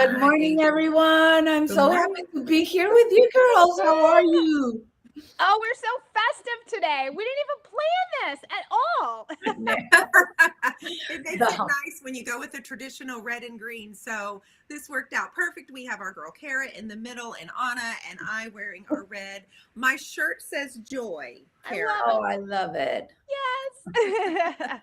Good Hi. morning, everyone. I'm Good so morning. happy to be here with you girls. How are you? Oh, we're so festive today. We didn't even plan this at all. It makes it The- nice when you go with the traditional red and green. So this worked out perfect. We have our girl Kara in the middle and Anna and I wearing our red. My shirt says joy, I Kara. love oh, it. I love it. Yes.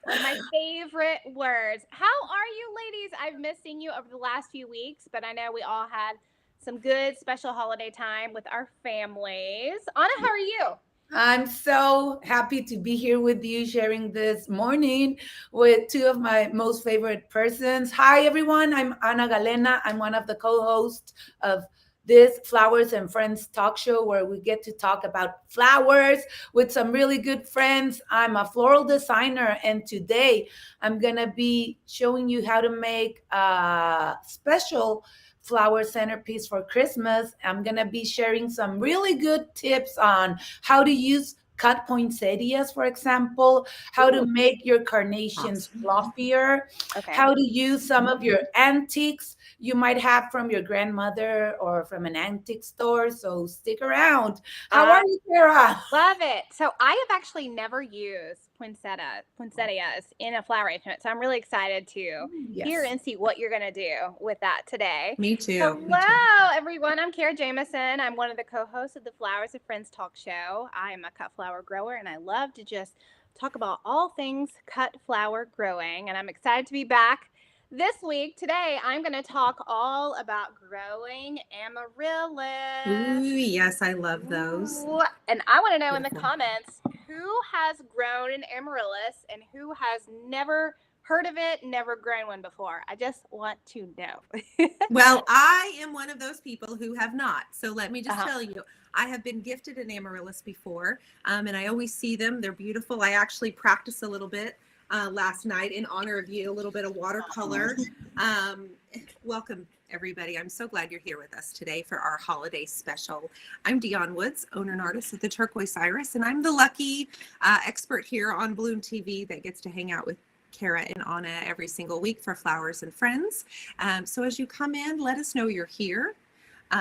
One of my favorite words. How are you, ladies? I've missed seeing you over the last few weeks, but I know we all had some good special holiday time with our families. Anna, how are you? I'm so happy to be here with you, sharing this morning with two of my most favorite persons. Hi, everyone. I'm Ana Galena. I'm one of the co hosts of this Flowers and Friends talk show where we get to talk about flowers with some really good friends. I'm a floral designer, and today I'm going to be showing you how to make a special flower centerpiece for Christmas. I'm going to be sharing some really good tips on how to use cut poinsettias, for example, how to Ooh, make your carnations Awesome. fluffier, okay. how to use some of your antiques you might have from your grandmother or from an antique store. So stick around. How are I you, Sarah? love it. So I have actually never used poinsettias in a flower arrangement. So I'm really excited to hear Yes. and see what you're going to do with that today. Me too. Me too. Hello, everyone. I'm Kara Jameson. I'm one of the co-hosts of the Flowers and Friends talk show. I am a cut flower grower, and I love to just talk about all things cut flower growing. And I'm excited to be back this week. Today, I'm going to talk all about growing Ooh, amaryllis. yes, I love those. Ooh, and I want to know in the Beautiful. comments who has grown an amaryllis and who has never heard of it, never grown one before. I just want to know. Well, I am one of those people who have not. So let me just Uh-huh. tell you, I have been gifted an amaryllis before, and I always see them. They're beautiful. I actually practiced a little bit last night in honor of you, a little bit of watercolor. Um, Welcome, everybody. I'm so glad you're here with us today for our holiday special. I'm Dionne Woods, owner and artist of the Turquoise Iris, and I'm the lucky expert here on Bloom TV that gets to hang out with Kara and Anna every single week for Flowers and Friends. So as you come in, let us know you're here.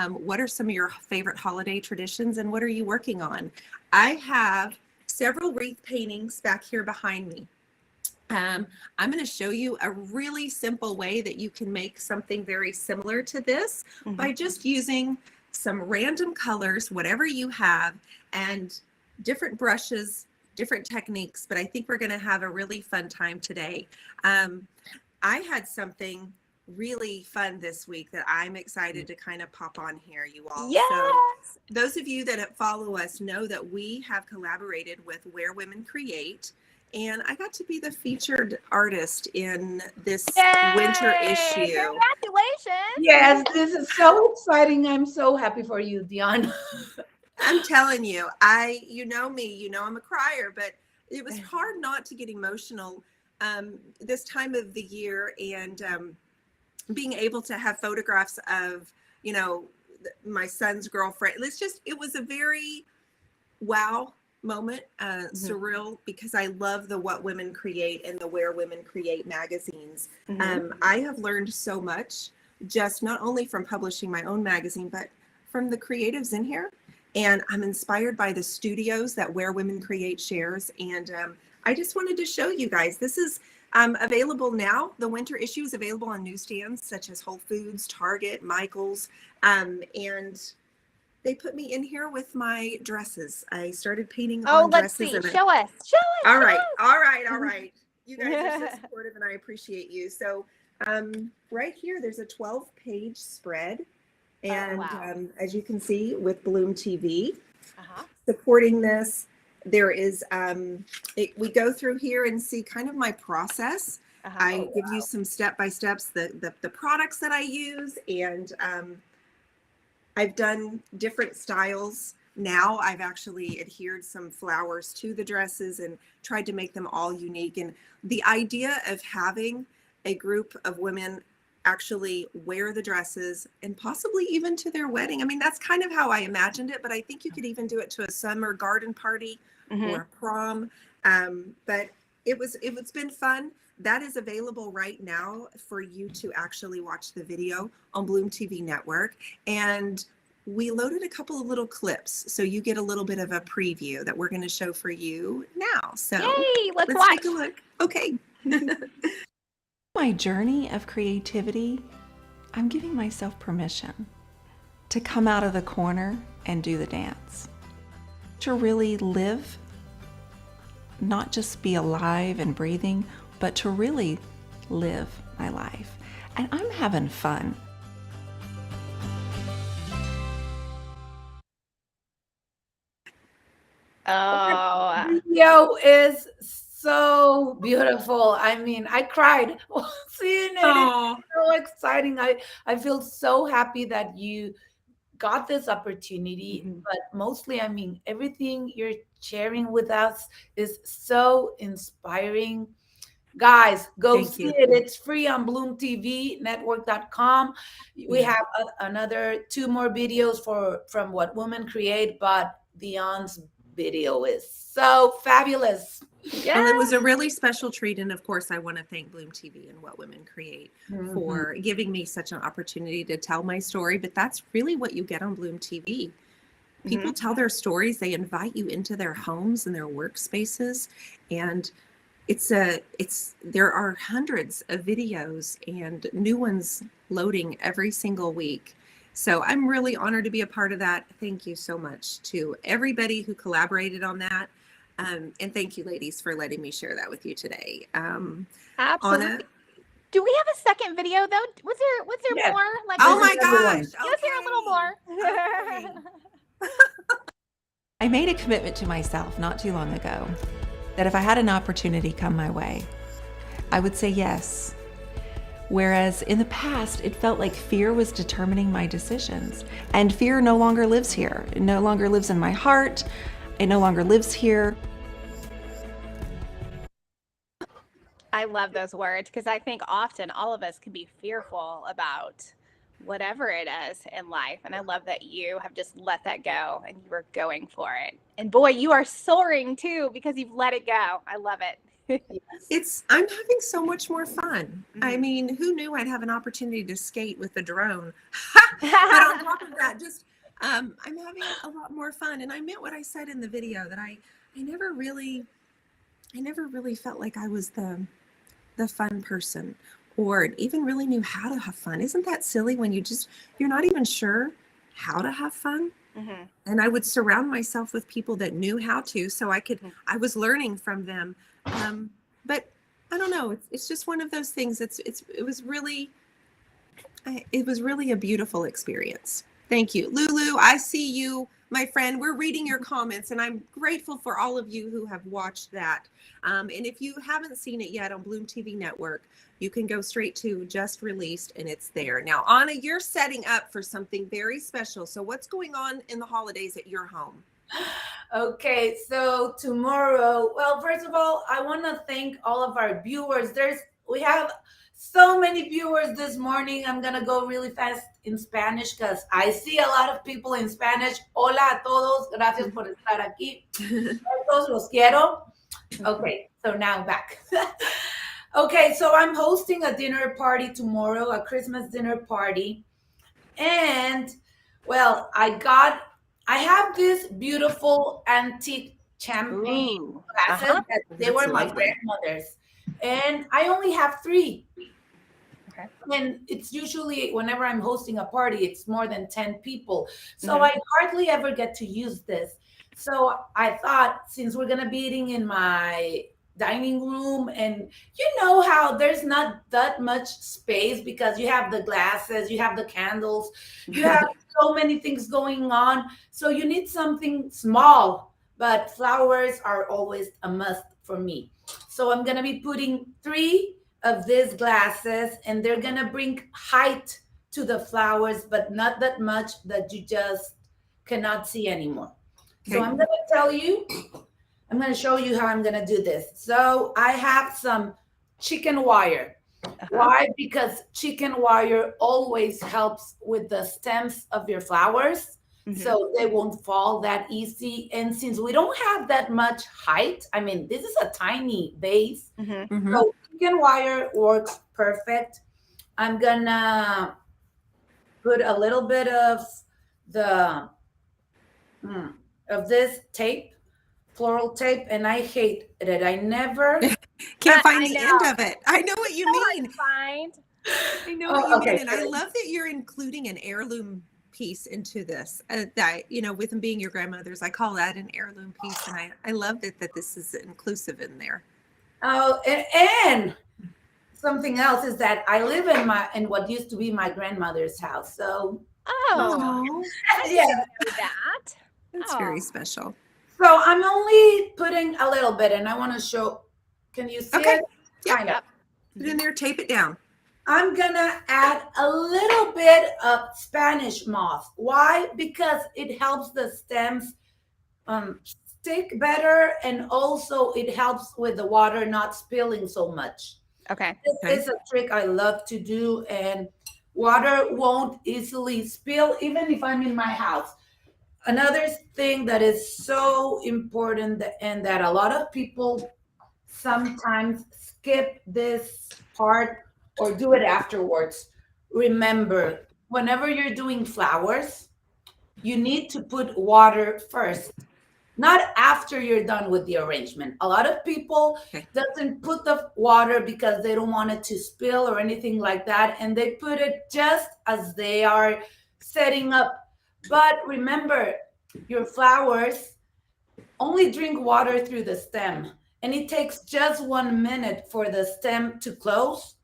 What are some of your favorite holiday traditions and what are you working on? I have several wreath paintings back here behind me. I'm going to show you a really simple way that you can make something very similar to this by just using some random colors, whatever you have, and different brushes, different techniques. But I think we're going to have a really fun time today. I had something really fun this week that I'm excited to kind of pop on here, you all. So Yes. those of you that follow us know that we have collaborated with Where Women Create, and I got to be the featured artist in this winter Yay! issue. Congratulations. Yes, this is so exciting. I'm so happy for you, Dion. I'm telling you, you know me, you know I'm a crier, but it was hard not to get emotional this time of the year, and being able to have photographs of, you know, my son's girlfriend. It was a very wow moment, surreal, because I love the What Women Create and the Where Women Create magazines. I have learned so much, just not only from publishing my own magazine, but from the creatives in here. And I'm inspired by the studios that Where Women Create shares. And I just wanted to show you guys, this is available now. The winter issue is available on newsstands such as Whole Foods, Target, Michael's, and they put me in here with my dresses. I started painting Oh, on let's dresses, see. and Show us. Show all us. right, Show all right, all right. You guys are so us. supportive, and I appreciate you. So, right here, there's a 12-page spread, Oh, and wow. as you can see, with Bloom TV Uh-huh. supporting this, there is we go through here and see kind of my process. Uh-huh. I give you some step-by-steps, the products that I use, and I've done different styles. Now I've actually adhered some flowers to the dresses and tried to make them all unique. And the idea of having a group of women actually wear the dresses and possibly even to their wedding. I mean, that's kind of how I imagined it, but I think you could even do it to a summer garden party or a prom. But it's been fun. that is available right now for you to actually watch the video on Bloom TV Network. And we loaded a couple of little clips, so you get a little bit of a preview that we're going to show for you now. So Yay, let's take watch. a look. Okay. My journey of creativity, I'm giving myself permission to come out of the corner and do the dance, to really live, not just be alive and breathing, but to really live my life. And I'm having fun. Oh, Video is so beautiful. I mean, I cried seeing it. Oh, It's so exciting. I feel so happy that you got this opportunity, but mostly, I mean, everything you're sharing with us is so inspiring. Guys, go Thank see you. it. It's free on bloomtvnetwork.com. We Yeah. have another 2 more videos from What Women Create, but Dionne's video is so fabulous. yeah. Well, it was a really special treat. And of course, I want to thank Bloom TV and What Women Create for giving me such an opportunity to tell my story. But that's really what you get on Bloom TV. People tell their stories. They invite you into their homes and their workspaces. And there are hundreds of videos and new ones loading every single week. So I'm really honored to be a part of that. Thank you so much to everybody who collaborated on that. And thank you, ladies, for letting me share that with you today. Absolutely. Anna? Do we have a second video though? Was there Yes. more? Like, Oh This my is everyone. gosh. Let's hear a little more. Okay. I made a commitment to myself not too long ago that if I had an opportunity come my way, I would say yes. Whereas in the past, it felt like fear was determining my decisions. And fear no longer lives here. It no longer lives in my heart. It no longer lives here. I love those words because I think often all of us can be fearful about whatever it is in life. And I love that you have just let that go and you were going for it. And boy, you are soaring too because you've let it go. I love it. I'm having so much more fun. I mean, who knew I'd have an opportunity to skate with a drone? But on top of that, just I'm having a lot more fun. And I meant what I said in the video, that I never really felt like I was the fun person or even really knew how to have fun. Isn't that silly when you're not even sure how to have fun? And I would surround myself with people that knew how to, so I was learning from them. But I don't know, it's just one of those things. It was really a beautiful experience. Thank you. Lulu, I see you, my friend. We're reading your comments, and I'm grateful for all of you who have watched that. And if you haven't seen it yet on Bloom TV Network, you can go straight to Just Released, and it's there. Now, Anna, you're setting up for something very special. So what's going on in the holidays at your home? Okay, so tomorrow, well, first of all, I want to thank all of our viewers. We have so many viewers this morning. I'm going to go really fast in Spanish because I see a lot of people in Spanish. Hola a todos. Gracias por estar aquí. Todos los quiero. Okay, so now back. Okay, so I'm hosting a dinner party tomorrow, a Christmas dinner party. And, well, I have this beautiful antique champagne glasses that they were my grandmother's. And I only have 3. Okay. And it's usually whenever I'm hosting a party, it's more than 10 people. So I hardly ever get to use this. So I thought, since we're going to be eating in my dining room, and you know how there's not that much space because you have the glasses, you have the candles, you have so many things going on. So you need something small, but flowers are always a must for me. So I'm going to be putting 3 of these glasses, and they're going to bring height to the flowers, but not that much that you just cannot see anymore. Okay. So I'm going to show you how I'm going to do this. So I have some chicken wire. Why? Because chicken wire always helps with the stems of your flowers. So they won't fall that easy. And since we don't have that much height, I mean, this is a tiny vase. So chicken wire works perfect. I'm gonna put a little bit of the of this tape, floral tape, and I hate it. I never. Can't find I the end know. of it. I know what you mean. Find. I know what you Okay. mean. And I love that you're including an heirloom piece into this. That, with them being your grandmother's, I call that an heirloom piece. And I love that this is inclusive in there. Oh, and something else is that I live in what used to be my grandmother's house. So Oh, I yeah. didn't know that. That's very special. So I'm only putting a little bit, and I want to show. Can you see Okay. it? Yep. Kind of. Put it in there, tape it down. I'm gonna add a little bit of Spanish moss. Why? Because it helps the stems stick better, and also it helps with the water not spilling so much. Okay. This is a trick I love to do, and water won't easily spill, even if I'm in my house. Another thing that is so important and that a lot of people sometimes skip this part or do it afterwards. Remember, whenever you're doing flowers, you need to put water first, not after you're done with the arrangement. A lot of people doesn't put the water because they don't want it to spill or anything like that, and they put it just as they are setting up. But remember, your flowers only drink water through the stem, and it takes just 1 minute for the stem to close,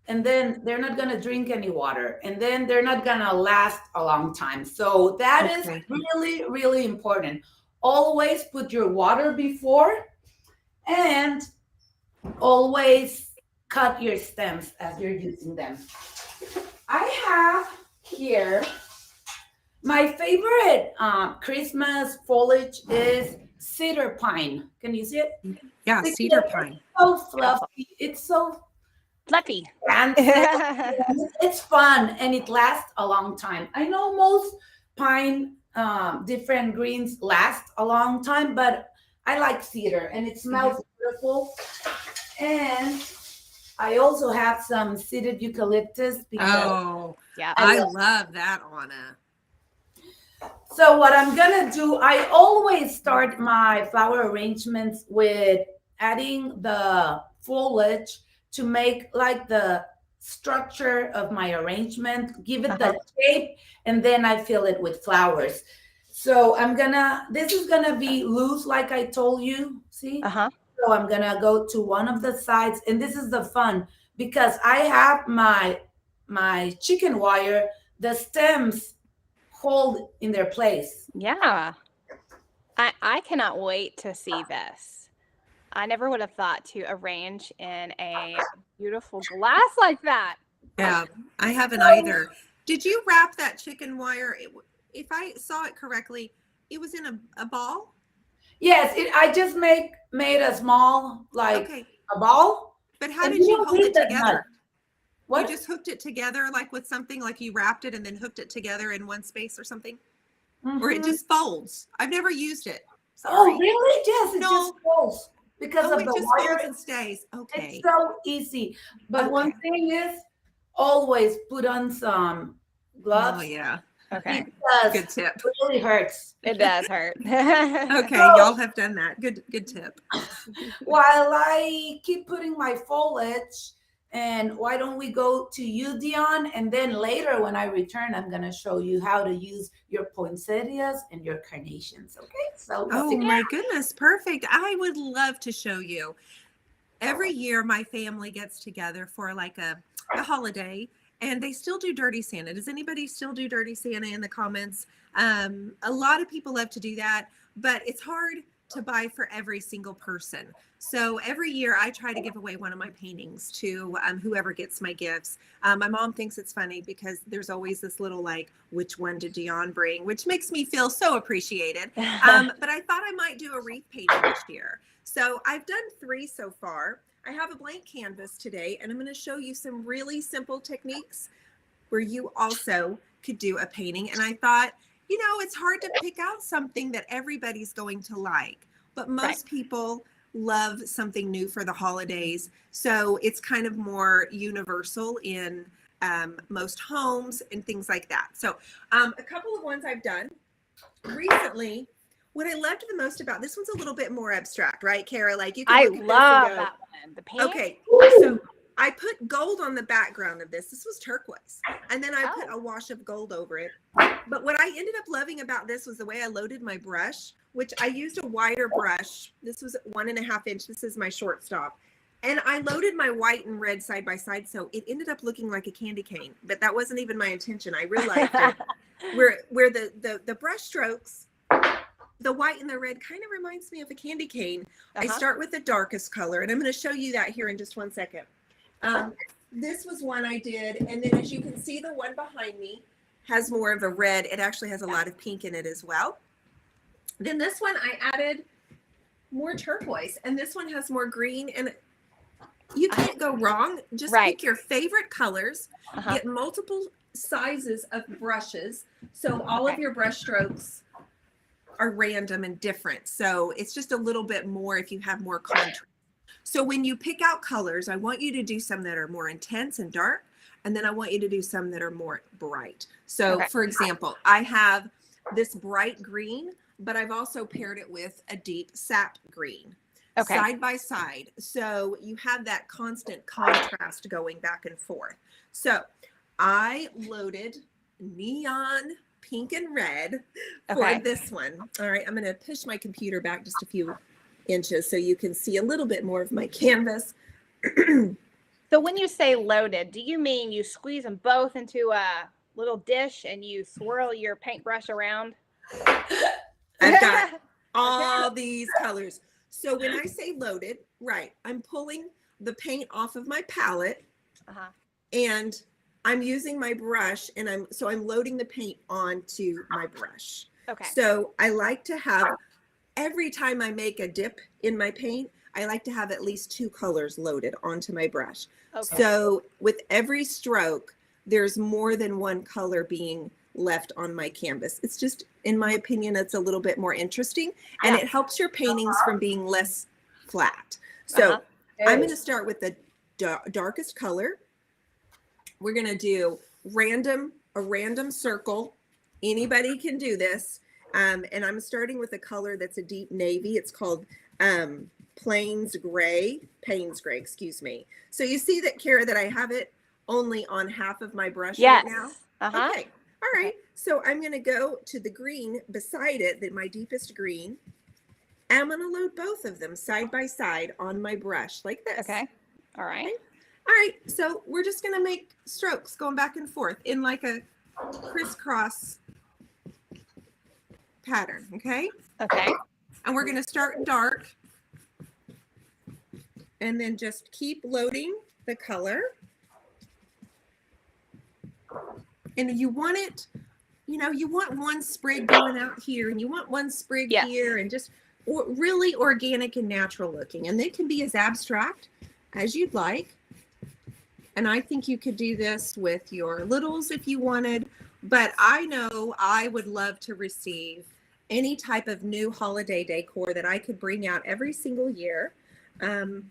and then they're not going to drink any water, and then they're not going to last a long time. So that is really, really important. Always put your water before, and always cut your stems as you're using them. I have here my favorite Christmas foliage is cedar pine. Can you see it? Yeah, cedar pine. It's so fluffy. It's so Fluffy. fancy. It's fun, and it lasts a long time. I know most pine different greens last a long time, but I like cedar, and it smells beautiful. And I also have some seeded eucalyptus because I love that, Anna. So what I'm gonna do, I always start my flower arrangements with adding the foliage to make like the structure of my arrangement, give it the shape, and then I fill it with flowers. So this is gonna be loose like I told you, see? So I'm gonna go to one of the sides, and this is the fun because I have my chicken wire, the stems hold in their place. Yeah. I cannot wait to see this. I never would have thought to arrange in a beautiful glass like that. Yeah, I haven't either. Did you wrap that chicken wire? If I saw it correctly, it was in a ball? Yes, I just made a small, a ball. But how did you hold it together? What? You just hooked it together like with something, like you wrapped it and then hooked it together in one space or something? Or it just folds? I've never used it. Sorry. Oh, really? Yes, it just folds because of it the just wire. folds and stays. Okay. It's so easy. But one thing is, always put on some gloves. Oh, yeah. Okay. Because good tip. It really hurts. It does hurt. Okay, y'all have done that. Good tip. While I keep putting my foliage, and why don't we go to you, Dionne? And then later when I return, I'm going to show you how to use your poinsettias and your carnations. Okay. So. Oh my goodness. Perfect. I would love to show you. Every year my family gets together for like a holiday, and they still do Dirty Santa. Does anybody still do Dirty Santa in the comments? A lot of people love to do that, but it's hard to buy for every single person. So every year I try to give away one of my paintings to whoever gets my gifts. My mom thinks it's funny because there's always this little which one did Dionne bring, which makes me feel so appreciated. But I thought I might do a wreath painting this year. So I've done 3 so far. I have a blank canvas today, and I'm going to show you some really simple techniques where you also could do a painting. And I thought, it's hard to pick out something that everybody's going to like, but most people love something new for the holidays. So it's kind of more universal in most homes and things like that. So a couple of ones I've done recently. What I loved the most about this one's a little bit more abstract, right, Kara? Like you can I look at love this and go, that one. The paint. okay, so I put gold on the background of this. This was turquoise. And then I put a wash of gold over it. But what I ended up loving about this was the way I loaded my brush, which I used a wider brush. This was 1.5 inch. This is my shortstop. And I loaded my white and red side by side. So it ended up looking like a candy cane, but that wasn't even my intention. I realized that where the brush strokes, the white and the red kind of reminds me of a candy cane. I start with the darkest color, and I'm going to show you that here in just 1 second. This was one I did, and then as you can see, the one behind me has more of a red. It actually has a lot of pink in it as well. Then this one I added more turquoise, and this one has more green, and you can't go wrong. Just pick your favorite colors, get multiple sizes of brushes, so all of your brush strokes are random and different. So it's just a little bit more if you have more contrast. So when you pick out colors, I want you to do some that are more intense and dark, and then I want you to do some that are more bright. So for example, I have this bright green, but I've also paired it with a deep sap green side by side. So you have that constant contrast going back and forth. So I loaded neon pink and red for this one. All right, I'm going to push my computer back just a few inches so you can see a little bit more of my canvas. So when you say loaded, do you mean you squeeze them both into a little dish and you swirl your paintbrush around? I've got all these colors. So when I say loaded, right, I'm pulling the paint off of my palette and I'm using my brush, and I'm loading the paint onto my brush. So I like to have, every time I make a dip in my paint, I like to have at least 2 colors loaded onto my brush. So with every stroke, there's more than one color being left on my canvas. It's just, in my opinion, it's a little bit more interesting, and it helps your paintings from being less flat. So I'm going to start with the darkest color. We're going to do a random circle. Anybody can do this. And I'm starting with a color that's a deep navy. It's called Payne's gray, excuse me. So you see that, Kara, that I have it only on half of my brush right now? Okay. All right. So I'm going to go to the green beside it, my deepest green. And I'm going to load both of them side by side on my brush like this. All right. Okay. All right. So we're just going to make strokes going back and forth in like a crisscross pattern. Okay. And we're going to start dark and then just keep loading the color. And you want it, you want one sprig going out here, and you want one sprig here, and just really organic and natural looking. And they can be as abstract as you'd like. And I think you could do this with your littles if you wanted, but I know I would love to receive any type of new holiday decor that I could bring out every single year. And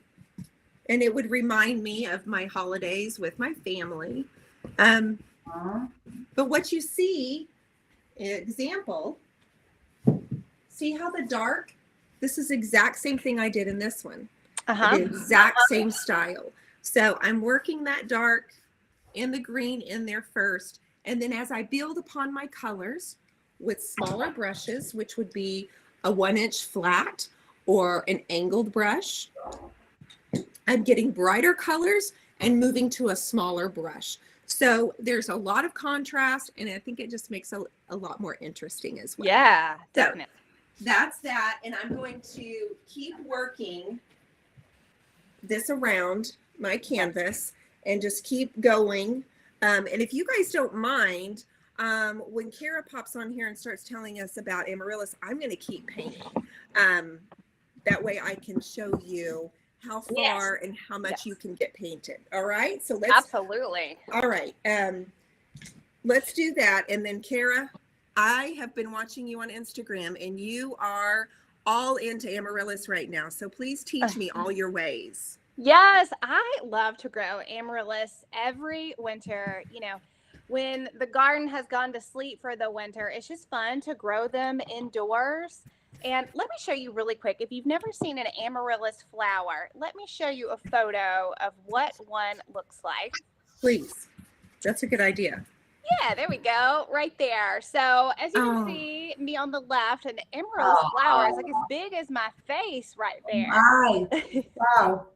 it would remind me of my holidays with my family. But what you see, example, see how the dark, this is exact same thing I did in this one. The exact same style. So I'm working that dark and the green in there first. And then as I build upon my colors with smaller brushes, which would be a 1-inch flat or an angled brush, I'm getting brighter colors and moving to a smaller brush. So there's a lot of contrast, and I think it just makes a lot more interesting as well. Yeah, definitely. So that's that. And I'm going to keep working this around my canvas and just keep going. And if you guys don't mind, when Kara pops on here and starts telling us about Amaryllis, I'm going to keep painting. That way I can show you how far and how much you can get painted. All right. So let's. Absolutely. All right. Let's do that. And then Kara, I have been watching you on Instagram, and you are all into Amaryllis right now. So please teach me all your ways. Yes, I love to grow Amaryllis every winter. You know, when the garden has gone to sleep for the winter, it's just fun to grow them indoors. And let me show you really quick. If you've never seen an Amaryllis flower, let me show you a photo of what one looks like. Please. That's a good idea. Yeah, there we go, right there. So as you can see me on the left, an Amaryllis flower is like as big as my face right there. My, wow.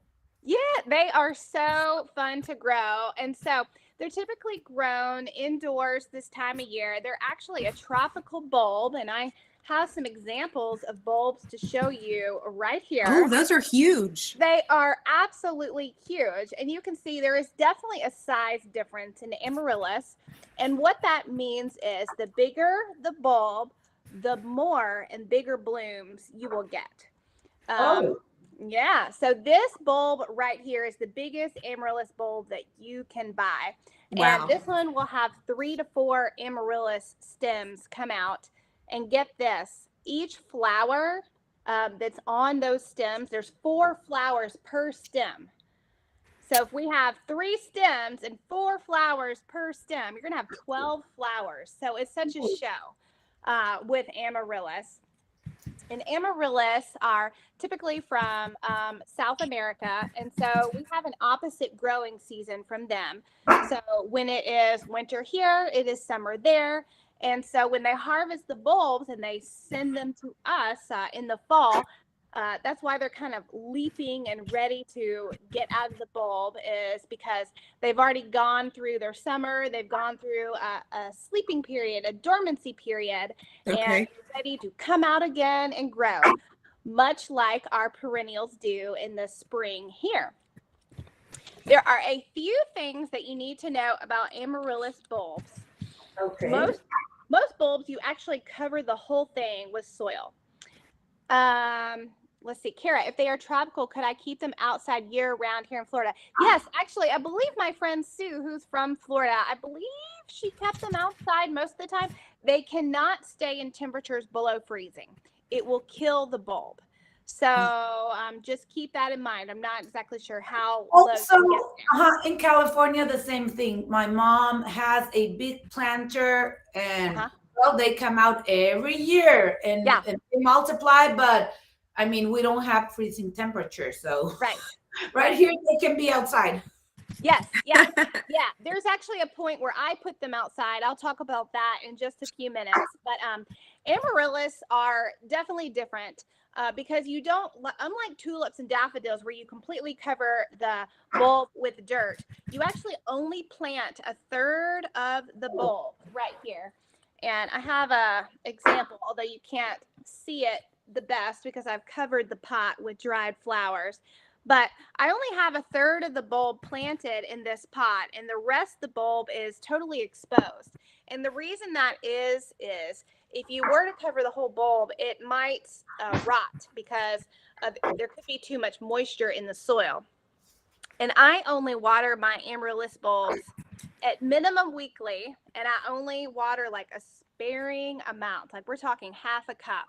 Yeah, they are so fun to grow. And so they're typically grown indoors this time of year. They're actually a tropical bulb, and I have some examples of bulbs to show you right here. Oh, those are huge. They are absolutely huge. And you can see there is definitely a size difference in Amaryllis. And what that means is the bigger the bulb, the more and bigger blooms you will get. Yeah, so this bulb right here is the biggest Amaryllis bulb that you can buy. Wow. And this one will have 3 to 4 Amaryllis stems come out. And get this, each flower that's on those stems, there's 4 flowers per stem. So if we have 3 stems and 4 flowers per stem, you're going to have 12 flowers. So it's such a show with Amaryllis. And Amaryllis are typically from South America. And so we have an opposite growing season from them. So when it is winter here, it is summer there. And so when they harvest the bulbs and they send them to us in the fall, that's why they're kind of leaping and ready to get out of the bulb, is because they've already gone through their summer. They've gone through a sleeping period, a dormancy period, and they're ready to come out again and grow, much like our perennials do in the spring here. There are a few things that you need to know about Amaryllis bulbs. Okay. Most bulbs, you actually cover the whole thing with soil. Let's see, Kara, if they are tropical, could I keep them outside year round here in Florida? Yes, actually, I believe my friend Sue, who's from Florida, I believe she kept them outside most of the time. They cannot stay in temperatures below freezing. It will kill the bulb. So just keep that in mind. I'm not exactly sure how low Also, to get in California, the same thing. My mom has a big planter, and well, they come out every year and they multiply, but I mean, we don't have freezing temperature, so right here they can be outside. Yes, yeah. There's actually a point where I put them outside. I'll talk about that in just a few minutes. But Amaryllis are definitely different because you don't, unlike tulips and daffodils where you completely cover the bulb with dirt, you actually only plant a third of the bulb right here. And I have a example, although you can't see it the best because I've covered the pot with dried flowers. But I only have a third of the bulb planted in this pot, and the rest of the bulb is totally exposed. And the reason that is if you were to cover the whole bulb, it might rot because there could be too much moisture in the soil. And I only water my Amaryllis bulbs at minimum weekly, and I only water like a sparing amount. Like we're talking half a cup.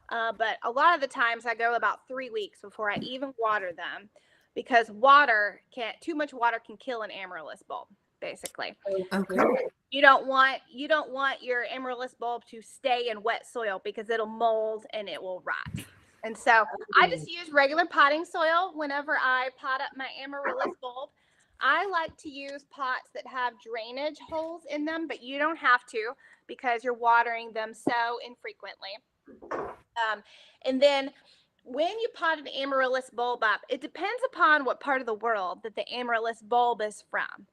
But a lot of the times I go about 3 weeks before I even water them because too much water can kill an Amaryllis bulb, basically. Okay. You don't want your Amaryllis bulb to stay in wet soil because it'll mold and it will rot. And so I just use regular potting soil whenever I pot up my Amaryllis bulb. I like to use pots that have drainage holes in them, but you don't have to because you're watering them so infrequently. And then when you pot an Amaryllis bulb up, it depends upon what part of the world that the Amaryllis bulb is from.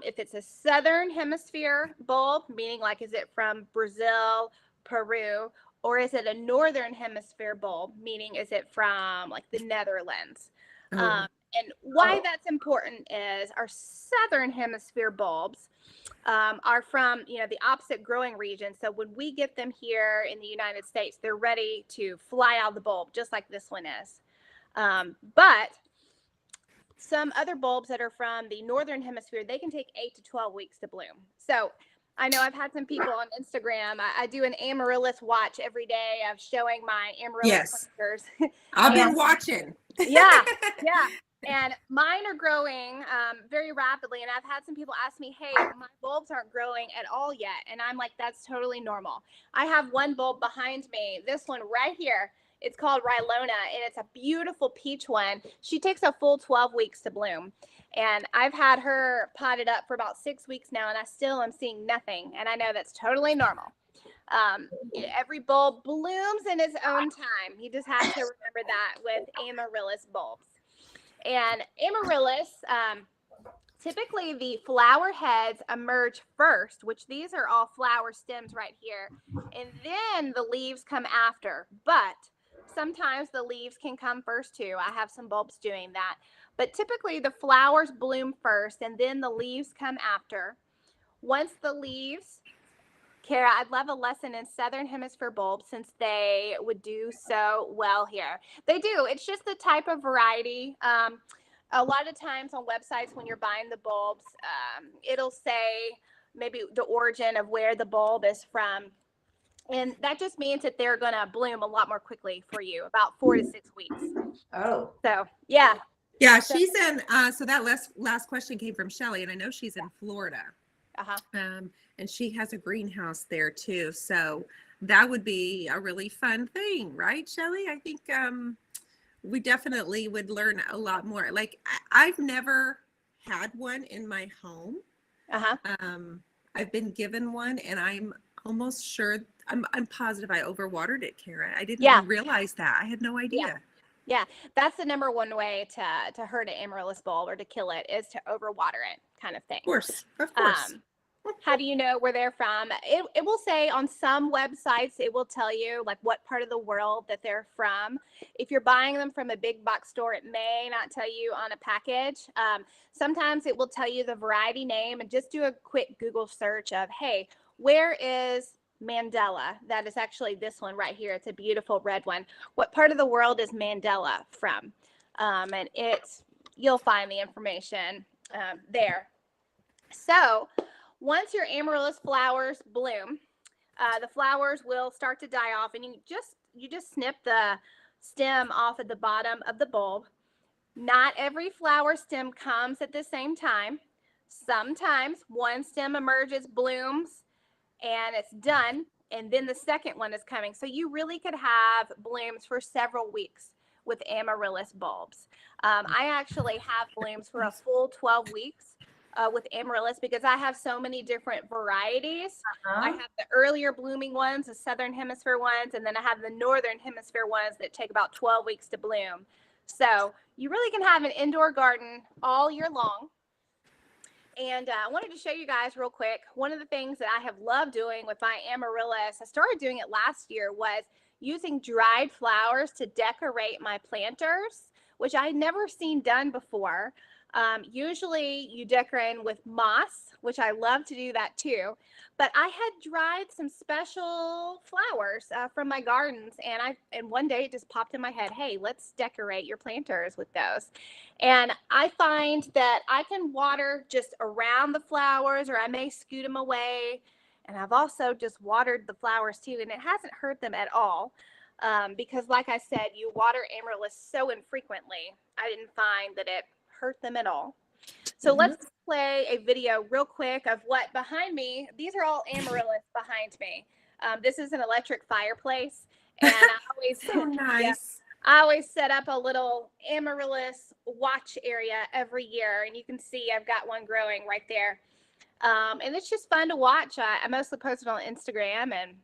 If it's a southern hemisphere bulb, meaning like is it from Brazil, Peru, or is it a northern hemisphere bulb, meaning is it from like the Netherlands? And why that's important is our southern hemisphere bulbs are from, the opposite growing region. So when we get them here in the United States, they're ready to fly out of the bulb, just like this one is. But some other bulbs that are from the northern hemisphere, they can take 8 to 12 weeks to bloom. So I know I've had some people on Instagram. I do an Amaryllis watch every day of showing my Amaryllis Yes. planters. I've And been watching. yeah, yeah. And mine are growing very rapidly. And I've had some people ask me, hey, my bulbs aren't growing at all yet. And I'm like, that's totally normal. I have one bulb behind me, this one right here. It's called Rylona, and it's a beautiful peach one. She takes a full 12 weeks to bloom. And I've had her potted up for about 6 weeks now, and I still am seeing nothing. And I know that's totally normal. Every bulb blooms in its own time. You just have to remember that with Amaryllis bulbs. And Amaryllis, typically the flower heads emerge first, which these are all flower stems right here. And then the leaves come after. But sometimes the leaves can come first too. I have some bulbs doing that. But typically the flowers bloom first and then the leaves come after. Once the leaves, Kara, I'd love a lesson in Southern Hemisphere bulbs since they would do so well here. They do. It's just the type of variety. A lot of times on websites when you're buying the bulbs, it'll say maybe the origin of where the bulb is from. And that just means that they're going to bloom a lot more quickly for you, about 4 to 6 weeks. Oh. So, yeah. Yeah, she's in. So that last question came from Shelly, and I know she's in Florida. Uh-huh. And she has a greenhouse there too. So that would be a really fun thing, right, Shelly? I think we definitely would learn a lot more. Like I've never had one in my home. Uh-huh. I've been given one, and I'm almost sure, I'm positive I overwatered it, Kara. I didn't realize that. I had no idea. Yeah, that's the number one way to hurt an Amaryllis bulb or to kill it is to overwater it, kind of thing. Of course. How do you know where they're from? It will say on some websites, it will tell you like what part of the world that they're from. If you're buying them from a big box store, it may not tell you on a package. Sometimes it will tell you the variety name, and just do a quick Google search of, hey, where is Mandela? That is actually this one right here. It's a beautiful red one. What part of the world is Mandela from? And you'll find the information there. So once your Amaryllis flowers bloom, the flowers will start to die off, and you just snip the stem off at the bottom of the bulb. Not every flower stem comes at the same time. Sometimes one stem emerges, blooms, and it's done, and then the second one is coming. So you really could have blooms for several weeks with Amaryllis bulbs. I actually have blooms for a full 12 weeks with Amaryllis because I have so many different varieties. I have the earlier blooming ones, the Southern Hemisphere ones, and then I have the Northern Hemisphere ones that take about 12 weeks to bloom. So you really can have an indoor garden all year long. And I wanted to show you guys real quick. One of the things that I have loved doing with my Amaryllis, I started doing it last year, was using dried flowers to decorate my planters, which I had never seen done before. Usually you decorate with moss, which I love to do that too. But I had dried some special flowers from my gardens, and one day it just popped in my head, hey, let's decorate your planters with those. And I find that I can water just around the flowers, or I may scoot them away. And I've also just watered the flowers too, and it hasn't hurt them at all. Because like I said, you water Amaryllis so infrequently, I didn't find that it hurt them at all. So let's play a video real quick of what behind me. These are all Amaryllis behind me. This is an electric fireplace, and I always So nice. I always set up a little Amaryllis watch area every year, and you can see I've got one growing right there. And it's just fun to watch. I mostly post it on Instagram, and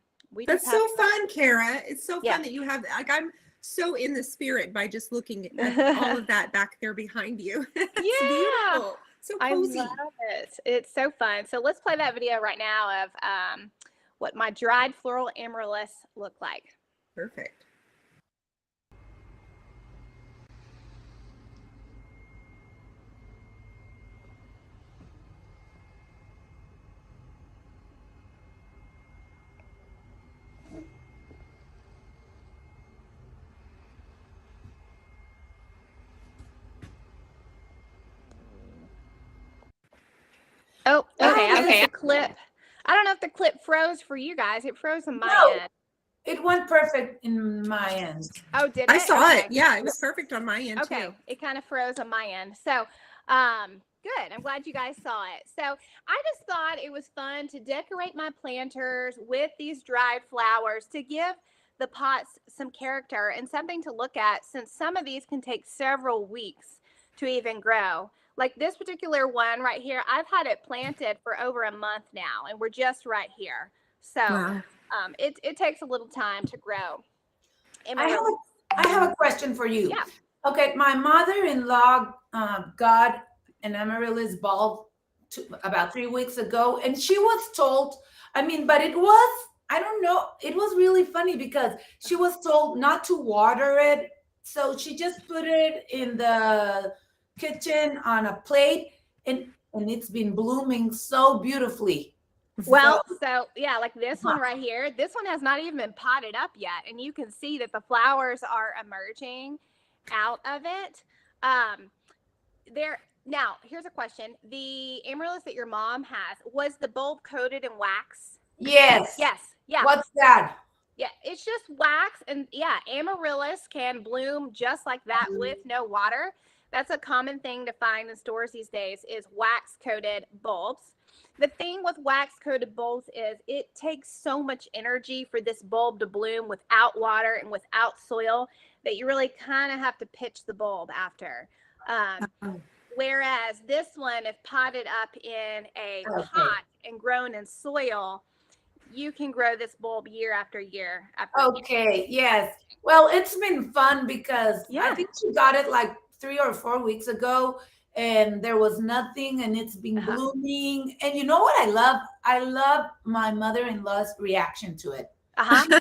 That's so fun, Kara. It's so fun that you have, like, I'm so in the spirit by just looking at all of that back there behind you. It's beautiful. So cozy. I love it. It's so fun. So let's play that video right now of what my dried floral Amaryllis look like. Perfect. Oh, okay. I put a clip I don't know if the clip froze for you guys. It froze on my No, end. it went perfect in my end. Oh, did it? I saw Okay. it. Yeah, it was perfect on my end Okay, too. it kind of froze on my end. So, good. I'm glad you guys saw it. So, I just thought it was fun to decorate my planters with these dried flowers to give the pots some character and something to look at, since some of these can take several weeks to even grow. Like this particular one right here, I've had it planted for over a month now, and we're just right here. So, Wow. it takes a little time to grow. I have Amarillo. I have a question for you. Yeah. Okay, my mother-in-law got an amaryllis bulb about 3 weeks ago, and she was told, I mean, but it was, I don't know, it was really funny because she was told not to water it. So she just put it in the kitchen on a plate, and it's been blooming so beautifully. Well, So, so yeah, like this one right here, this one has not even been potted up yet, and you can see that the flowers are emerging out of it. Um, there now, here's a question: the amaryllis that your mom has, was the bulb coated in wax? yes. Yes, yeah, What's that? yeah. It's just wax, and yeah, amaryllis can bloom just like that with no water. That's a common thing to find in stores these days is wax coated bulbs. The thing with wax coated bulbs is it takes so much energy for this bulb to bloom without water and without soil that you really kind of have to pitch the bulb after. Whereas this one, if potted up in a Okay. pot and grown in soil, you can grow this bulb year after year after year. Okay, yes. Well, it's been fun because I Yeah. think she got it like 3 or 4 weeks ago, and there was nothing, and it's been Uh-huh. blooming. And you know what I love? I love my mother-in-law's reaction to it. Uh-huh.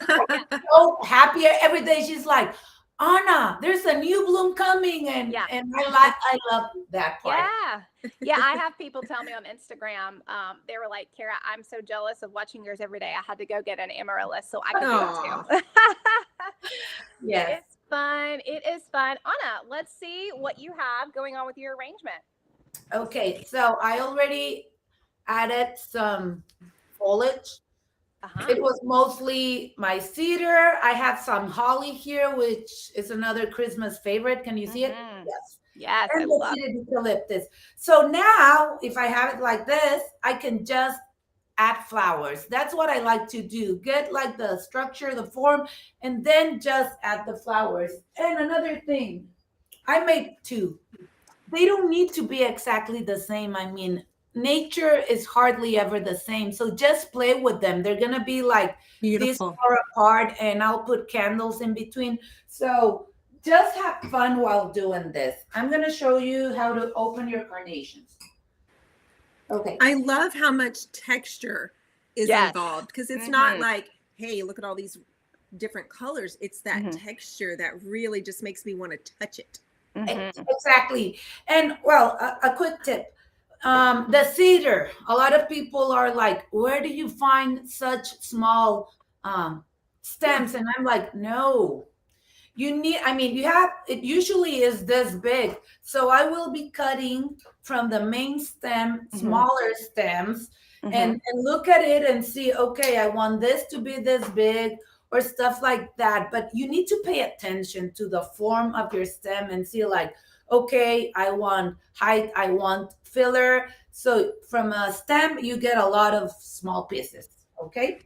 So happy every day. She's like, Anna, there's a new bloom coming, and Yeah. I love that part. Yeah. Yeah. I have people tell me on Instagram, they were like, Kara, I'm so jealous of watching yours every day. I had to go get an amaryllis so I could do it too. Yes. It's fun. It is fun. Anna, let's see what you have going on with your arrangement. Okay, so I already added some foliage. Uh-huh. It was mostly my cedar. I have some holly here, which is another Christmas favorite. Can you see it? Mhm. Yes. Yes, I And the love it. seeded eucalyptus. So now, if I have it like this, I can just add flowers. That's what I like to do. Get like the structure, the form, and then just add the flowers. And another thing, I made two. They don't need to be exactly the same. I mean, nature is hardly ever the same. So just play with them. They're going to be like this Beautiful. far apart, and I'll put candles in between. So just have fun while doing this. I'm going to show you how to open your carnations. Okay. I love how much texture is Yes. involved because it's not Mhm. like, hey, look at all these different colors. It's that Mhm. texture that really just makes me want to touch it. Mhm. Exactly. And well, a quick tip. The cedar. A lot of people are like, where do you find such small stems? And I'm like, no. You need, I mean, you have, it usually is this big. So I will be cutting from the main stem, smaller stems, and look at it and see, okay, I want this to be this big or stuff like that. But you need to pay attention to the form of your stem and see, like, okay, I want height, I want filler. So from a stem, you get a lot of small pieces, okay?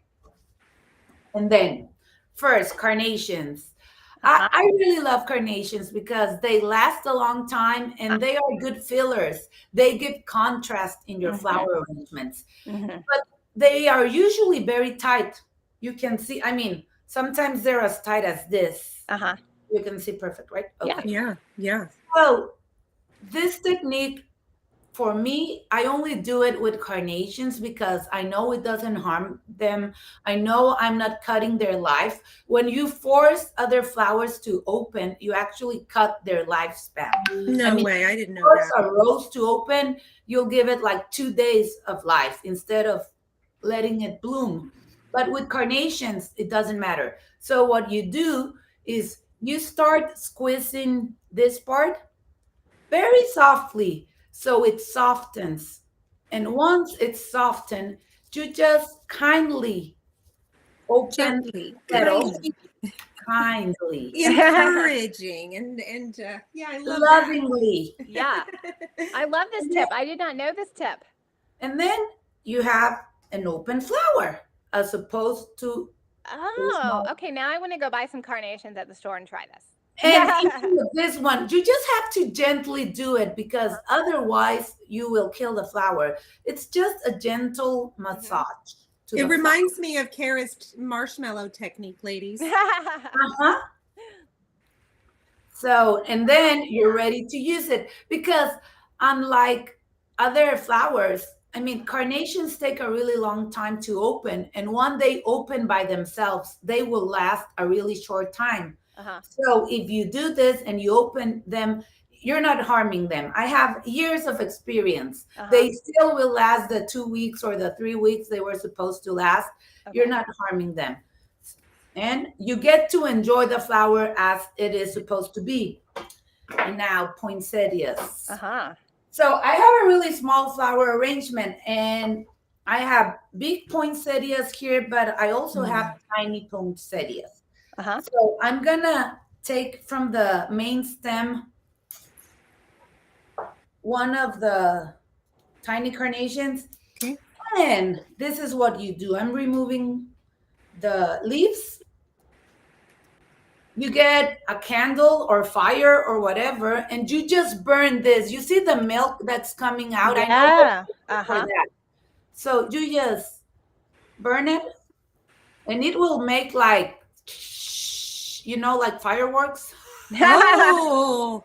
And then first, carnations. I really love carnations because they last a long time and they are good fillers. They give contrast in your flower arrangements, Mhm. but they are usually very tight. You can see, I mean, sometimes they're as tight as this. Uh-huh. You can see perfect, right? Yeah. Yeah. Yeah. So this technique, for me, I only do it with carnations because I know it doesn't harm them. I know I'm not cutting their life. When you force other flowers to open, you actually cut their lifespan. No I mean, way. I didn't know force that. a rose to open, you'll give it like 2 days of life instead of letting it bloom. But with carnations, it doesn't matter. So what you do is you start squeezing this part very softly so it softens. And once it's softened, you just kindly open Gently, petals, kindly, kindly, encouraging, and yeah, I love that. lovingly. Yeah. I love this And then, tip. I did not know this tip. and then you have an open flower as opposed to a Oh, small. okay. Now I want to go buy some carnations at the store and try And this. even with this one, you just have to gently do it because otherwise you will kill the flower. It's just a gentle Mhm. massage to It the flower. reminds me of Kara's marshmallow technique, ladies. Uh-huh. So, and then you're ready to use it because unlike other flowers, I mean, carnations take a really long time to open. And when they open by themselves, they will last a really short time. Uh-huh. So if you do this and you open them, you're not harming them. I have years of experience. Uh-huh. They still will last the 2 weeks or the 3 weeks they were supposed to last. You're Okay. not harming them. And you get to enjoy the flower as it is supposed to be. And now poinsettias. Uh-huh. So I have a really small flower arrangement and I have big poinsettias here, but I also have tiny poinsettias. Uh-huh. So I'm gonna take from the main stem one of the tiny carnations. Okay. And this is what you do. I'm removing the leaves. You get a candle or fire or whatever, and you just burn this. You see the milk that's coming out? I know Yeah. for Uh-huh. that. So you just burn it, and it will make like, like fireworks. Oh,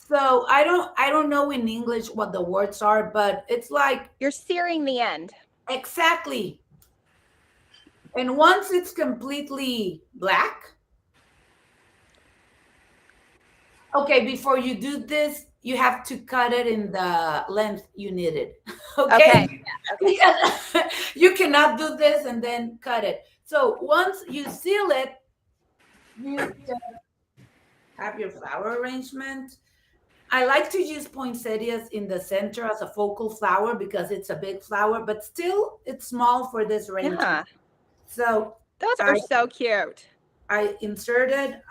So I don't know in English what the words are, but it's like You're searing the end. exactly. And once it's completely black, okay, before you do this, you have to cut it in the length you need it. Okay? Okay. Because you cannot do this and then cut it. So once you seal it, you just have your flower arrangement. I like to use poinsettias in the center as a focal flower because it's a big flower, but still it's small for this arrangement. Yeah. So Those I are so cute. I inserted,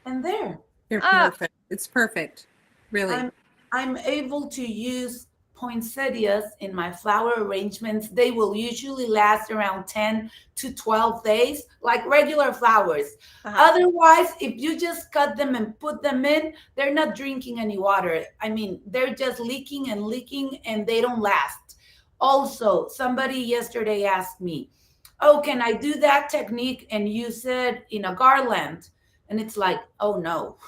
and there. they're Ah. perfect. It's perfect. Really. I'm able to use poinsettias in my flower arrangements. They will usually last around 10 to 12 days, like regular flowers. Uh-huh. Otherwise, if you just cut them and put them in, they're not drinking any water. I mean, they're just leaking and they don't last. Also, somebody yesterday asked me, oh, can I do that technique and use it in a garland? And it's like, oh no,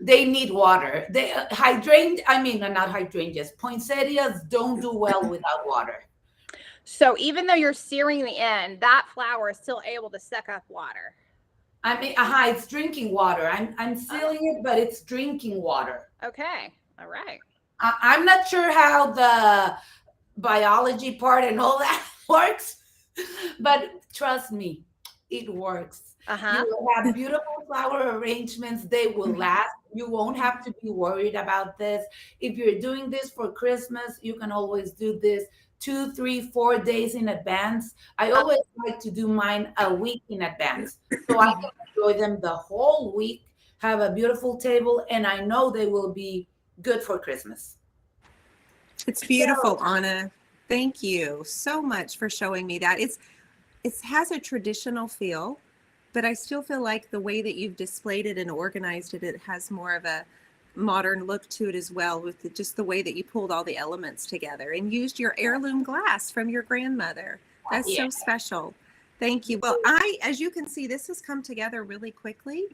they need water. They not hydrangeas. Poinsettias don't do well without water. So even though you're searing the end, that flower is still able to suck up water. I mean, it's drinking water. I'm sealing it, but it's drinking water. Okay. All right. I'm not sure how the biology part and all that works, but trust me, it works. Uh-huh. You will have beautiful flower arrangements. They will last. You won't have to be worried about this. If you're doing this for Christmas, you can always do this 2, 3, 4 days in advance. I always like to do mine a week in advance so I can enjoy them the whole week, have a beautiful table, and I know they will be good for Christmas. It's beautiful, Anna. Thank you so much for showing me that. It has a traditional feel, but I still feel like the way that you've displayed it and organized it, it has more of a modern look to it as well, with just the way that you pulled all the elements together and used your heirloom glass from your grandmother. That's so special. Thank you. Well, as you can see, this has come together really quickly.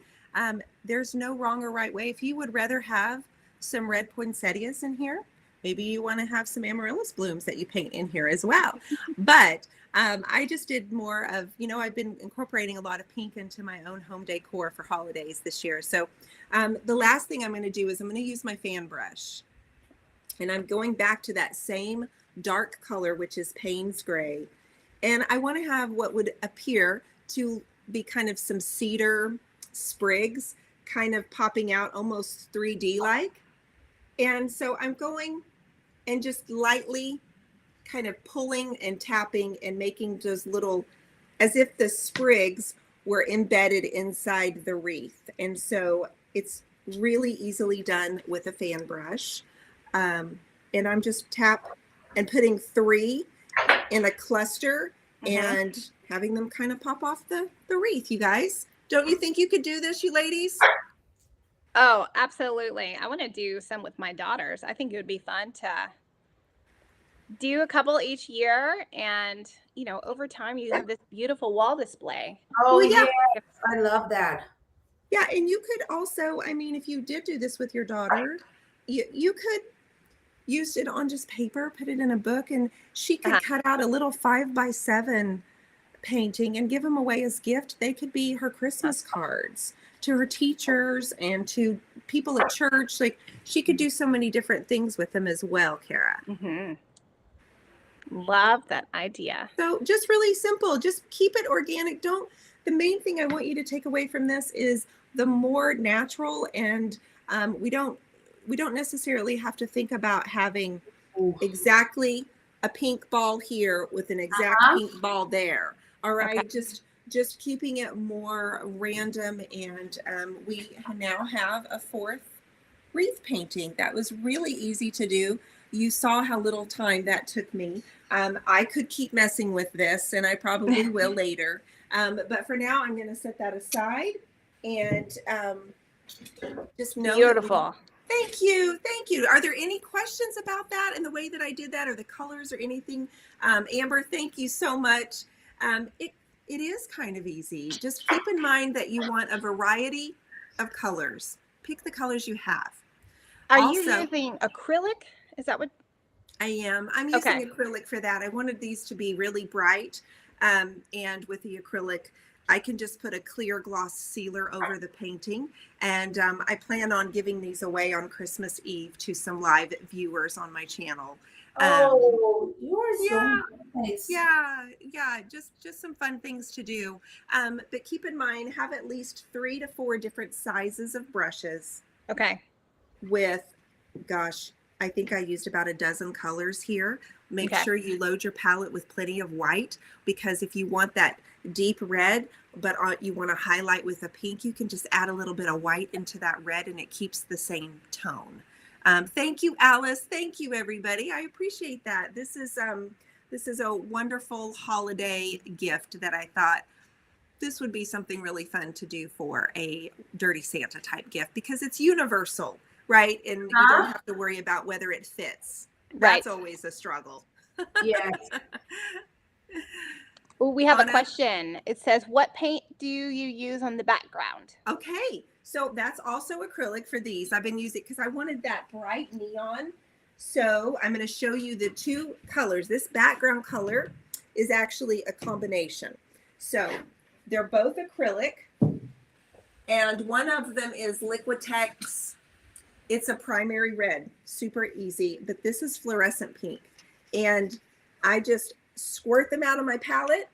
There's no wrong or right way. If you would rather have some red poinsettias in here, maybe you want to have some amaryllis blooms that you paint in here as well. But I just did more of, I've been incorporating a lot of pink into my own home decor for holidays this year. So the last thing I'm going to do is I'm going to use my fan brush. And I'm going back to that same dark color, which is Payne's Gray. And I want to have what would appear to be kind of some cedar sprigs kind of popping out almost 3D like. And so I'm going and just lightly kind of pulling and tapping and making those little, as if the sprigs were embedded inside the wreath. And so it's really easily done with a fan brush. And I'm just tap and putting 3 in a cluster and having them kind of pop off the wreath, you guys. Don't you think you could do this, you ladies? Oh, absolutely. I want to do some with my daughters. I think it would be fun to do a couple each year, and over time you have this beautiful wall display. Oh, Well, yeah. yeah. I love that. Yeah, and you could also, I mean, if you did do this with your daughter, you could use it on just paper, put it in a book, and she could cut out a little 5x7 painting and give them away as gift. They could be her Christmas cards to her teachers and to people at church. Like, she could do so many different things with them as well, Kara. Love that idea. So just really simple. Just keep it organic. The main thing I want you to take away from this is the more natural, and we don't necessarily have to think about having exactly a pink ball here with an exact pink ball there. All right. Okay. Just keeping it more random. And we now have a 4th wreath painting. That was really easy to do. You saw how little time that took me. I could keep messing with this, and I probably will later. But for now, I'm going to set that aside and just know. Beautiful. Thank you. Thank you. Are there any questions about that and the way that I did that, or the colors or anything? Amber, thank you so much. It is kind of easy. Just keep in mind that you want a variety of colors. Pick the colors you have. Are you using acrylic? Is that what? I am. I'm using acrylic for that. I wanted these to be really bright. And with the acrylic, I can just put a clear gloss sealer over the painting. And I plan on giving these away on Christmas Eve to some live viewers on my channel. You are so nice. Yeah. Just some fun things to do. But keep in mind, have at least 3 to 4 different sizes of brushes. Okay. With, gosh, I think I used about a dozen colors here. Make sure you load your palette with plenty of white, because if you want that deep red, but you want to highlight with a pink, you can just add a little bit of white into that red and it keeps the same tone. Thank you, Alice. Thank you, everybody. I appreciate that. This is a wonderful holiday gift that I thought this would be something really fun to do for a Dirty Santa type gift, because it's universal, right? And you don't have to worry about whether it fits. That's always a struggle. Yes. Well, we have a question. It says, what paint do you use on the background? Okay. So that's also acrylic for these. I've been using, because I wanted that bright neon. So I'm going to show you the 2 colors. This background color is actually a combination. So they're both acrylic, and one of them is Liquitex. It's a primary red, super easy, but this is fluorescent pink. And I just squirt them out of my palette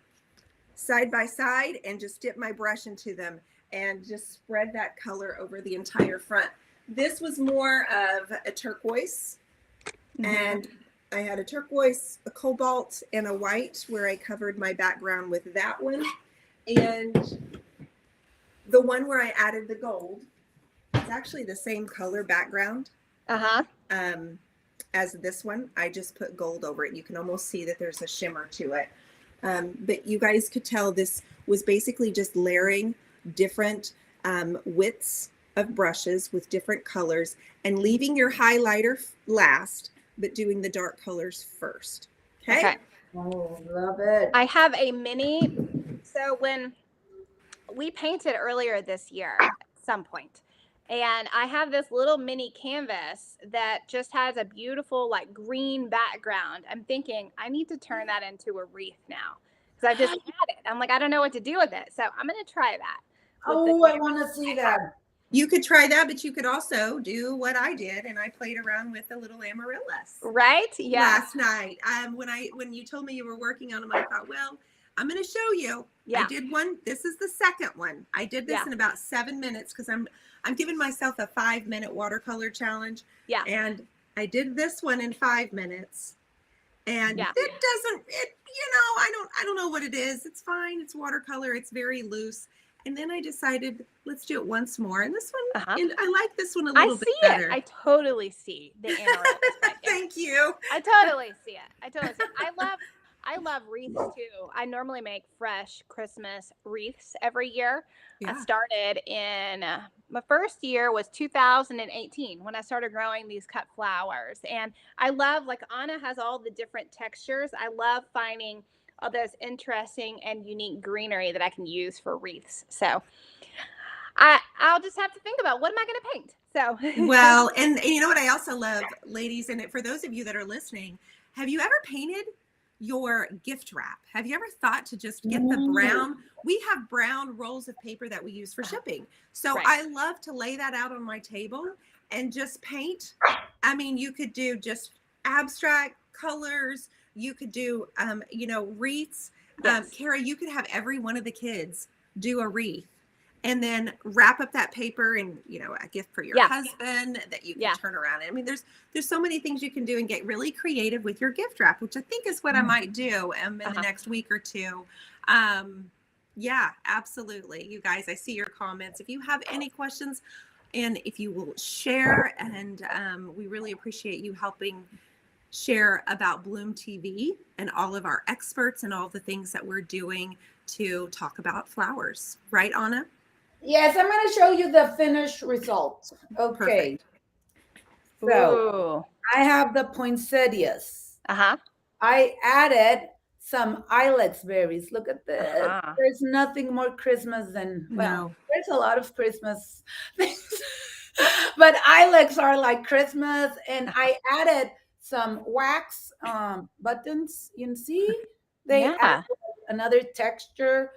side by side and just dip my brush into them and just spread that color over the entire front. This was more of a turquoise, and I had a turquoise, a cobalt, and a white, where I covered my background with that one. And the one where I added the gold, it's actually the same color background as this one. I just put gold over it. You can almost see that there's a shimmer to it. But you guys could tell this was basically just layering different widths of brushes with different colors and leaving your highlighter last, but doing the dark colors first. Okay. Oh, love it. I have a mini. So when we painted earlier this year at some point, and I have this little mini canvas that just has a beautiful like green background. I'm thinking I need to turn that into a wreath now, because I just had it. I'm like, I don't know what to do with it. So I'm going to try that. Oh, I want to see that. You could try that, but you could also do what I did, and I played around with a little Amaryllis. Right? Yeah. Last night, when you told me you were working on them, I thought, well, I'm going to show you. Yeah. I did one. This is the second one. I did this in about 7 minutes, because I'm giving myself a 5-minute watercolor challenge. Yeah. And I did this one in 5 minutes. And Yeah. I don't know what it is. It's fine. It's watercolor. It's very loose. And then I decided, let's do it once more. And this one, and I like this one a little bit better. I totally see the Amaryllis right there. Thank you. I totally see it. I love wreaths too. I normally make fresh Christmas wreaths every year. Yeah. I started in my first year was 2018 when I started growing these cut flowers. And I love, like Anna has all the different textures. I love finding all those interesting and unique greenery that I can use for wreaths. So I'll just have to think about, what am I going to paint? So Well, and you know what I also love, ladies, and for those of you that are listening, have you ever painted your gift wrap? Have you ever thought to just get the brown? We have brown rolls of paper that we use for shipping. So Right. I love to lay that out on my table and just paint. I mean, you could do just abstract colors. You could do, wreaths. Yes. Kara, you could have every one of the kids do a wreath and then wrap up that paper and, a gift for your husband that you can turn around. I mean, there's so many things you can do and get really creative with your gift wrap, which I think is what I might do in the next week or two. Yeah, absolutely. You guys, I see your comments. If you have any questions and if you will share, and we really appreciate you helping share about Bloom TV and all of our experts and all the things that we're doing to talk about flowers. Right, Anna? Yes, I'm going to show you the finished result. Okay. Perfect. So I have the poinsettias. I added some ilex berries. Look at this. There's nothing more Christmas than, there's a lot of Christmas things, but ilex are like Christmas. And I added some wax buttons. You can see they add another texture.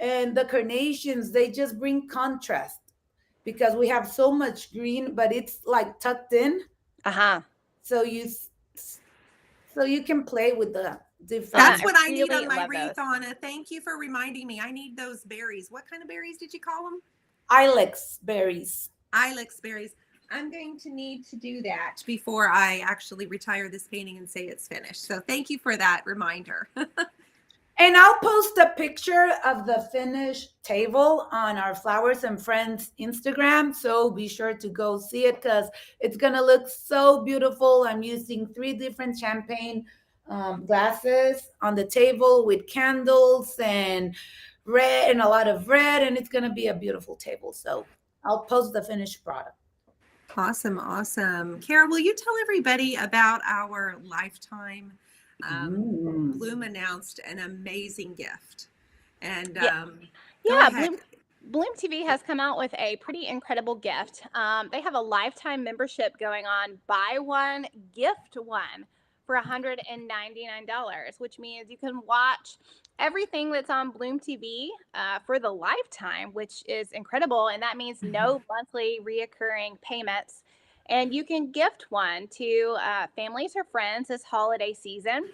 And the carnations, they just bring contrast because we have so much green, but it's like tucked in. So you can play with the different. That's what I need on my wreath, Anna. Thank you for reminding me. I need those berries. What kind of berries did you call them? Ilex berries. Ilex berries. I'm going to need to do that before I actually retire this painting and say it's finished. So thank you for that reminder. And I'll post a picture of the finished table on our Flowers and Friends Instagram. So be sure to go see it because it's going to look so beautiful. I'm using 3 different champagne glasses on the table with candles and red and a lot of red. And it's going to be a beautiful table. So I'll post the finished product. Awesome. Awesome. Kara, will you tell everybody about our lifetime Bloom announced an amazing gift. And Bloom TV has come out with a pretty incredible gift. They have a lifetime membership going on, buy one, gift one for $199, which means you can watch everything that's on Bloom TV for the lifetime, which is incredible. And that means no monthly reoccurring payments. And you can gift one to families or friends this holiday season.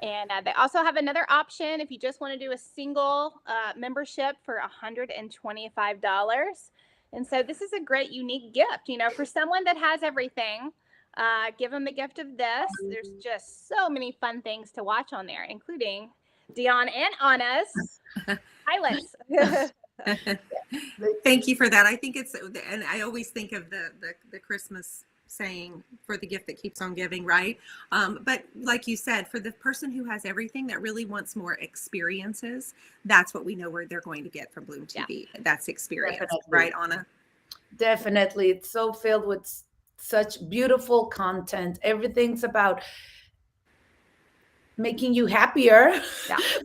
And they also have another option if you just want to do a single membership for $125. And so this is a great, unique gift, for someone that has everything. Give them the gift of this. There's just so many fun things to watch on there, including Dionne and Anna's highlights. Thank you for that. I think and I always think of the Christmas saying, for the gift that keeps on giving, right? But like you said, for the person who has everything that really wants more experiences, that's what we know where they're going to get from Bloom TV. That's experience, right, Anna? Definitely. It's so filled with such beautiful content. Everything's about making you happier,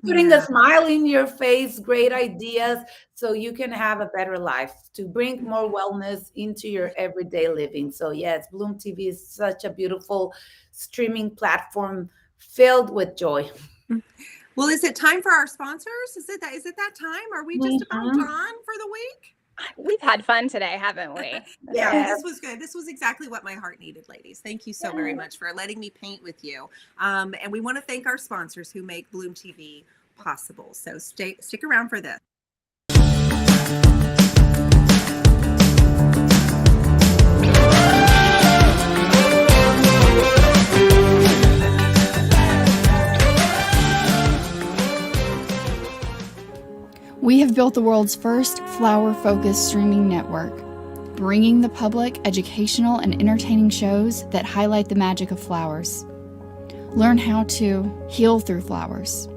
putting a smile in your face, great ideas, so you can have a better life, to bring more wellness into your everyday living. So yes, Bloom TV is such a beautiful streaming platform filled with joy. Well, is it time for our sponsors? Is it that time? Are we just about done for the week? We've had fun today, haven't we? This was good. This was exactly what my heart needed, ladies. Thank you so very much for letting me paint with you. And we want to thank our sponsors who make Bloom TV possible. So stick around for this. We have built the world's first flower-focused streaming network, bringing the public educational and entertaining shows that highlight the magic of flowers. Learn how to heal through flowers,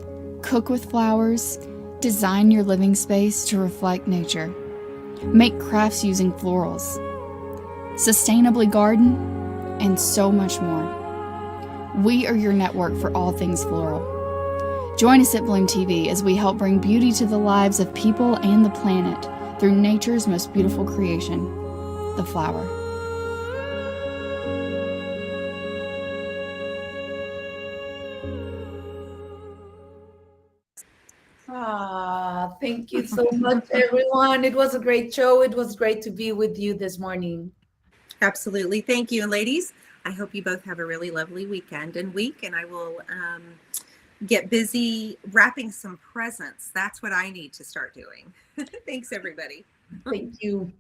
cook with flowers, design your living space to reflect nature, make crafts using florals, sustainably garden, and so much more. We are your network for all things floral. Join us at Bloom TV as we help bring beauty to the lives of people and the planet through nature's most beautiful creation, the flower. Thank you so much, everyone. It was a great show. It was great to be with you this morning. Absolutely. Thank you. And ladies, I hope you both have a really lovely weekend and week, and I will get busy wrapping some presents. That's what I need to start doing. Thanks, everybody. Thank you.